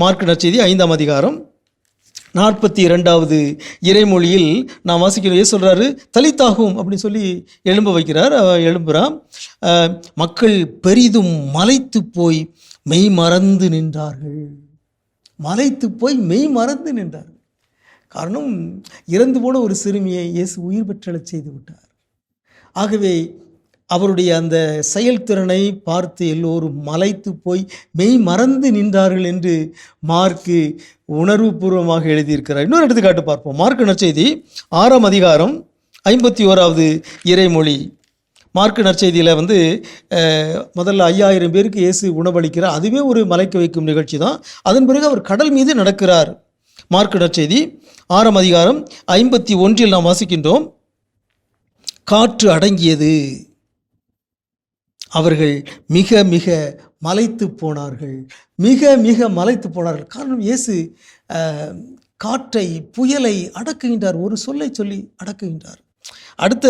Mark நற்செய்தி 5ஆம் அதிகாரம் 42வது இறைமொழியில் நாம் வாசிக்கிறோம். ஏசு சொல்கிறாரு, தலித்தாகும் அப்படின்னு சொல்லி எழும்ப வைக்கிறார். எழும்புறான். மக்கள் பெரிதும் மலைத்து போய் மெய் மறந்து நின்றார்கள். மலைத்து போய் மெய் மறந்து நின்றார்கள். காரணம், இறந்து போன ஒரு சிறுமியை இயேசு உயிர் பெற்றெழச் செய்து விட்டார். ஆகவே அவருடைய அந்த செயல்திறனை பார்த்து எல்லோரும் மலைத்து போய் மெய் மறந்து நின்றார்கள் என்று மார்க்கு உணர்வுபூர்வமாக எழுதியிருக்கிறார். இன்னொரு எடுத்துக்காட்டு பார்ப்போம். மார்க் நற்செய்தி 6ஆம் அதிகாரம் 51வது இறைமொழி. மார்க் நற்செய்தியில் முதல்ல 5000 பேருக்கு இயேசு உணவளிக்கிறார். அதுவே ஒரு மலைக்க வைக்கும் நிகழ்ச்சி தான். அதன் பிறகு அவர் கடல் மீது நடக்கிறார். மார்க் நற்செய்தி 6ஆம் அதிகாரம் 51 நாம் வாசிக்கின்றோம். காற்று அடங்கியது, அவர்கள் மிக மிக மலைத்து போனார்கள். மிக மிக மலைத்து போனார்கள். காரணம், இயேசு காற்றை, புயலை அடக்குகின்றார். ஒரு சொல்லை சொல்லி அடக்குகின்றார். அடுத்த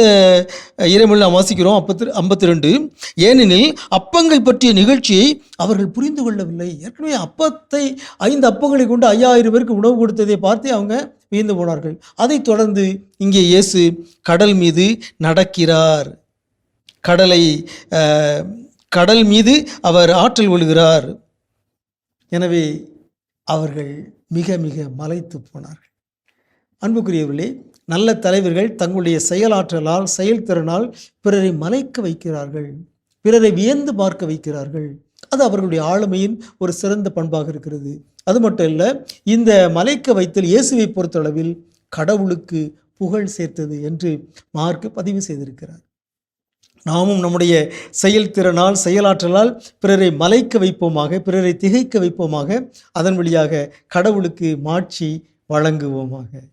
இறைமொழி நாம் வாசிக்கிறோம் 52. ஏனெனில் அப்பங்கள் பற்றிய நிகழ்ச்சியை அவர்கள் புரிந்து கொள்ளவில்லை. ஏற்கனவே 5 அப்பங்களை கொண்டு 5000 பேருக்கு உணவு கொடுத்ததை பார்த்து அவங்க வியந்து போனார்கள். அதைத் தொடர்ந்து இங்கே இயேசு கடல் மீது நடக்கிறார். கடல் மீது அவர் ஆற்றல் கொள்கிறார். எனவே அவர்கள் மிக மிக மலைத்து போனார்கள். அன்புக்குரியவர்களே, நல்ல தலைவர்கள் தங்களுடைய செயலாற்றலால், செயல்திறனால் பிறரை மலைக்க வைக்கிறார்கள், பிறரை வியந்து பார்க்க வைக்கிறார்கள். அது அவர்களுடைய ஆளுமையின் ஒரு சிறந்த பண்பாக இருக்கிறது. அது மட்டும் இல்லை, இந்த மலைக்க வைத்தல் இயேசுவை பொறுத்தளவில் கடவுளுக்கு புகழ் சேர்த்தது என்று மார்க் பதிவு செய்திருக்கிறார். நாமும் நம்முடைய செயல்திறனால், செயலாற்றலால் பிறரை மலைக்க வைப்போமாக, பிறரை திகைக்க வைப்போமாக. அதன் வழியாக கடவுளுக்கு மாட்சி வழங்குவோமாக.